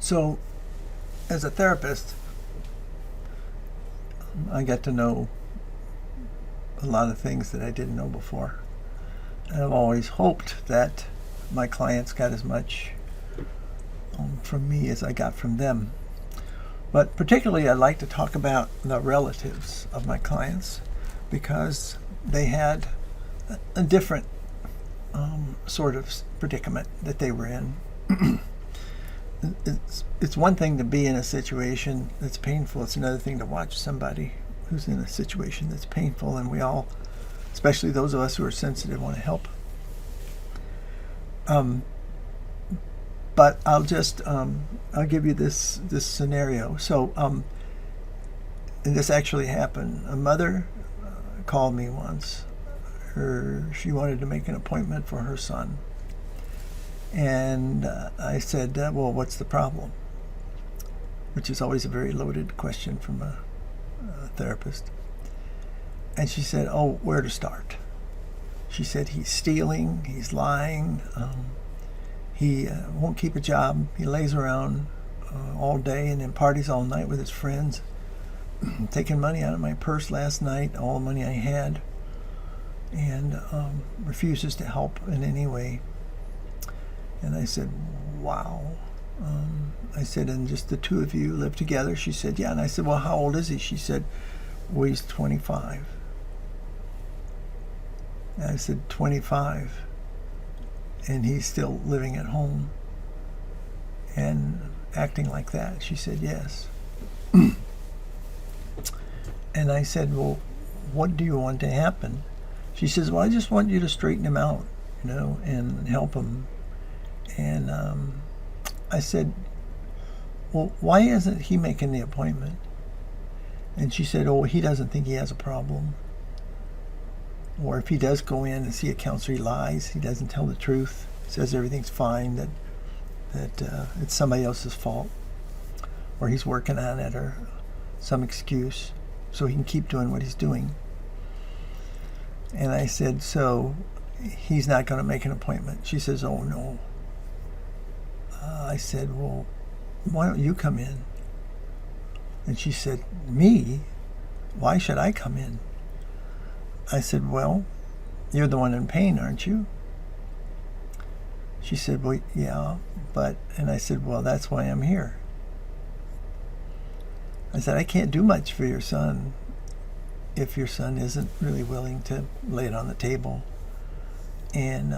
So, as a therapist, I got to know a lot of things that I didn't know before. And I've always hoped that my clients got as much from me as I got from them. But particularly, I like to talk about the relatives of my clients because they had a different sort of predicament that they were in. It's one thing to be in a situation that's painful. It's another thing to watch somebody who's in a situation that's painful, and we all, especially those of us who are sensitive, want to help. But I'll just I'll give you this scenario. So and this actually happened. A mother called me once. She wanted to make an appointment for her son. And I said, well, what's the problem? Which is always a very loaded question from a therapist. And she said, oh, where to start? She said, he's stealing, he's lying, he won't keep a job, he lays around all day and then parties all night with his friends, taking money out of my purse last night, all the money I had, and refuses to help in any way. And I said, wow. I said, and just the two of you live together? She said, yeah. And I said, well, how old is he? She said, well, he's 25. And I said, 25. And he's still living at home and acting like that? She said, yes. And I said, well, what do you want to happen? She says, well, I just want you to straighten him out, and help him. And I said, well, why isn't he making the appointment? And she said, oh, he doesn't think he has a problem. Or if he does go in and see a counselor, he lies. He doesn't tell the truth. Says everything's fine, that it's somebody else's fault. Or he's working on it, or some excuse, so he can keep doing what he's doing. And I said, so he's not going to make an appointment? She says, oh, no. I said, well, why don't you come in? And she said, me? Why should I come in? I said, well, you're the one in pain, aren't you? She said, well, yeah, but, and I said, well, that's why I'm here. I said, I can't do much for your son if your son isn't really willing to lay it on the table. And,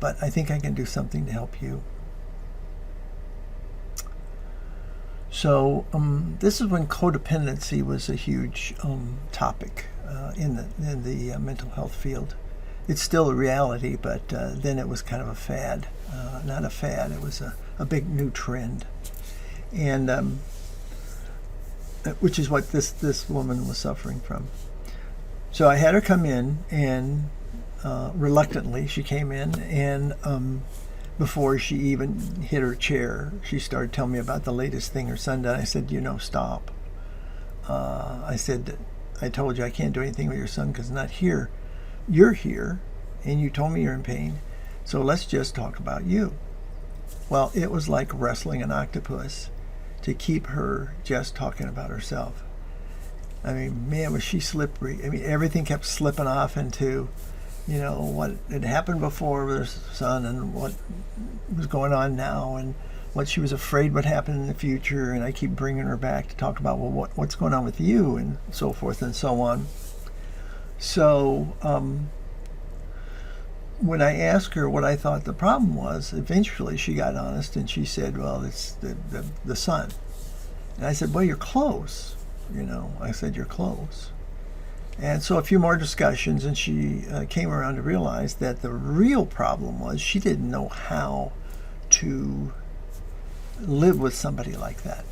but I think I can do something to help you. So this is when codependency was a huge topic in the mental health field. It's still a reality, but then it was kind of a fad. Not a fad, it was a big new trend. And which is what this woman was suffering from. So I had her come in, and reluctantly she came in, and before she even hit her chair, she started telling me about the latest thing her son did. I said, stop. I said, I told you I can't do anything with your son because I'm not here. You're here, and you told me you're in pain, so let's just talk about you. Well, it was like wrestling an octopus to keep her just talking about herself. I mean, man, was she slippery. I mean, everything kept slipping off into, what had happened before with her son and what was going on now and what she was afraid would happen in the future. And I keep bringing her back to talk about, well, what's going on with you and so forth and so on. So when I asked her what I thought the problem was, eventually she got honest and she said, well, it's the son. And I said, well, you're close. I said, you're close. And so a few more discussions, and she came around to realize that the real problem was she didn't know how to live with somebody like that.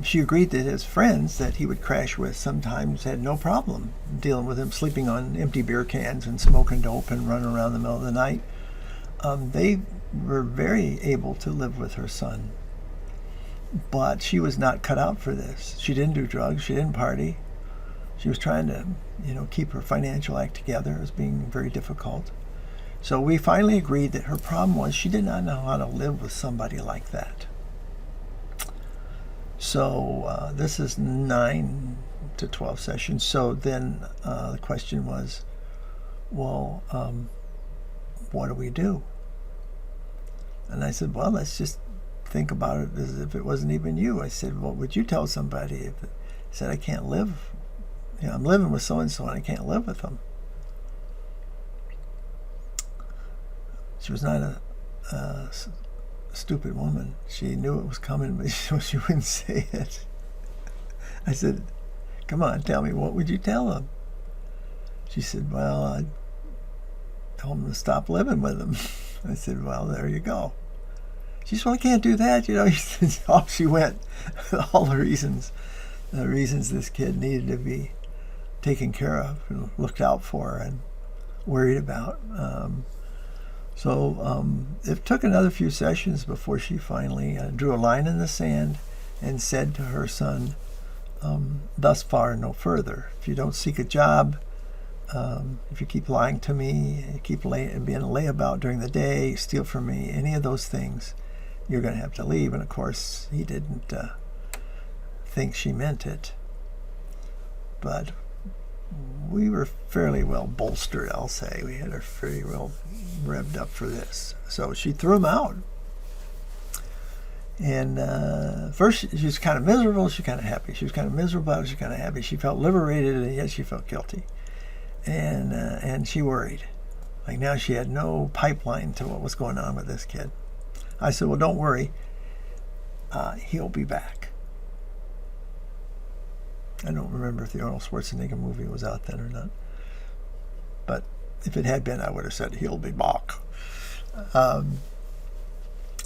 She agreed that his friends that he would crash with sometimes had no problem dealing with him sleeping on empty beer cans and smoking dope and running around in the middle of the night. They were very able to live with her son. But she was not cut out for this. She didn't do drugs. She didn't party. She was trying to, keep her financial act together. It was being very difficult. So we finally agreed that her problem was she did not know how to live with somebody like that. So this is 9 to 12 sessions. So then the question was, well, what do we do? And I said, well, let's just think about it as if it wasn't even you. I said, what would you tell somebody if he said, I can't live, I'm living with so-and-so and I can't live with them? She was not a stupid woman. She knew it was coming, but she wouldn't say it. I said, come on, tell me, what would you tell him? She said, well, I'd tell him to stop living with him. I said, well, there you go. She said, well, I can't do that. Off she went. All the reasons this kid needed to be taken care of and looked out for and worried about. So it took another few sessions before she finally drew a line in the sand and said to her son, thus far, no further. If you don't seek a job, if you keep lying to me, you keep being a layabout during the day, you steal from me, any of those things, you're going to have to leave. And of course, he didn't think she meant it. But we were fairly well bolstered, I'll say. We had her pretty well revved up for this. So she threw him out. And first, she was kind of miserable. She was kind of happy. She was kind of miserable. She was kind of happy. She felt liberated, and yet she felt guilty. And she worried. Like now she had no pipeline to what was going on with this kid. I said, well, don't worry. He'll be back. I don't remember if the Arnold Schwarzenegger movie was out then or not. But if it had been, I would have said, he'll be back.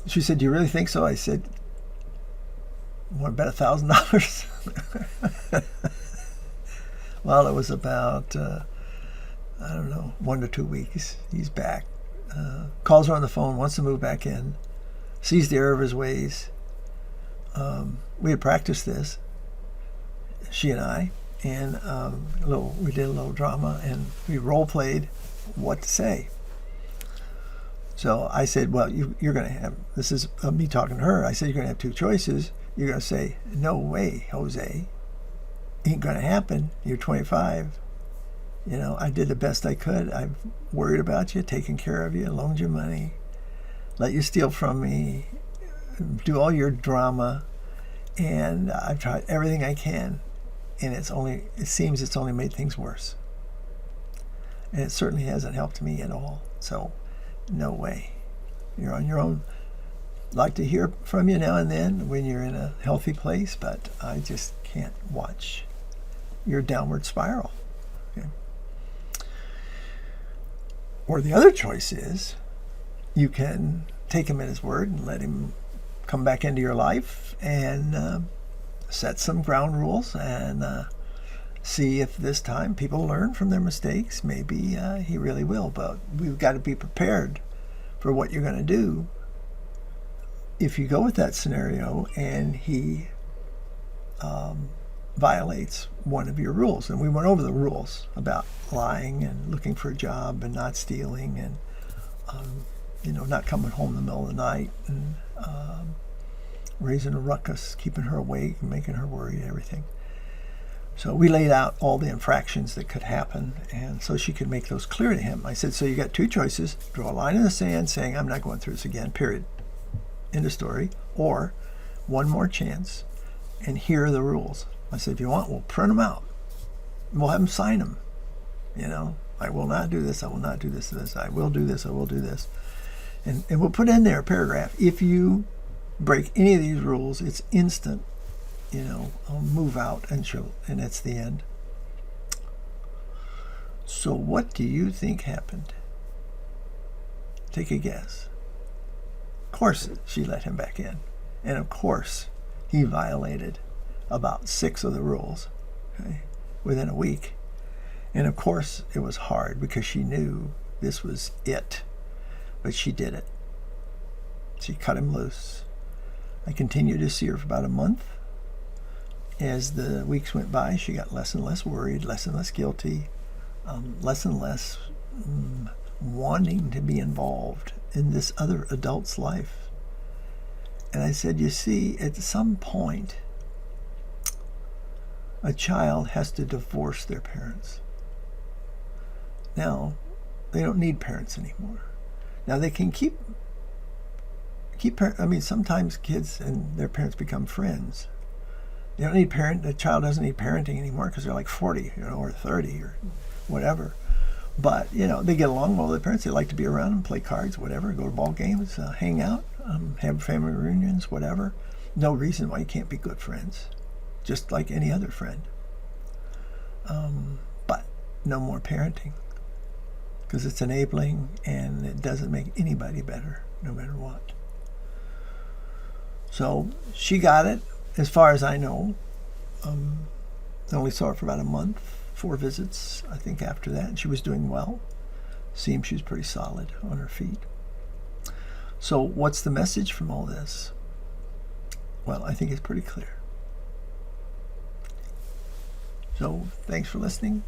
She said, do you really think so? I said, want to bet $1,000? Well, it was about, 1 to 2 weeks. He's back. Calls her on the phone, wants to move back in, sees the error of his ways. We had practiced this, she and I, and we did a little drama, and we role-played what to say. So I said, well, you're going to have, this is me talking to her, I said, you're going to have two choices. You're going to say, no way, Jose. Ain't going to happen. You're 25. I did the best I could. I've worried about you, taken care of you, loaned you money, let you steal from me, do all your drama, and I've tried everything I can, and it seems it's only made things worse. And it certainly hasn't helped me at all. So, no way. You're on your own. Like to hear from you now and then when you're in a healthy place, but I just can't watch your downward spiral. Okay? Or the other choice is you can take him at his word and let him come back into your life and set some ground rules and see if this time people learn from their mistakes. Maybe he really will, but we've got to be prepared for what you're going to do if you go with that scenario and he violates one of your rules. And we went over the rules about lying and looking for a job and not stealing and not coming home in the middle of the night and raising a ruckus, keeping her awake and making her worried and everything. So we laid out all the infractions that could happen, and so she could make those clear to him. I said, so you got two choices: draw a line in the sand saying, I'm not going through this again, period, end of story, or one more chance and here are the rules. I said, if you want, we'll print them out. We'll have them sign them. I will not do this, I will not do this, I will do this, I will do this. And we'll put in there a paragraph. If you break any of these rules, it's instant, I'll move out and it's the end. So what do you think happened? Take a guess. Of course she let him back in. And of course he violated about 6 of the rules, okay, within a week. And of course it was hard because she knew this was it. But she did it. She cut him loose. I continued to see her for about a month. As the weeks went by, she got less and less worried, less and less guilty, less and less wanting to be involved in this other adult's life. And I said, you see, at some point, a child has to divorce their parents. Now, they don't need parents anymore. Now, they can keep sometimes kids and their parents become friends. They don't need the child doesn't need parenting anymore because they're like 40, or 30 or whatever. But, they get along well with their parents. They like to be around them, play cards, whatever, go to ball games, hang out, have family reunions, whatever. No reason why you can't be good friends, just like any other friend. But no more parenting, because it's enabling and it doesn't make anybody better, no matter what. So she got it, as far as I know. I only saw her for about a month, 4 visits, I think, after that, and she was doing well. Seems she was pretty solid on her feet. So what's the message from all this? Well, I think it's pretty clear. So thanks for listening.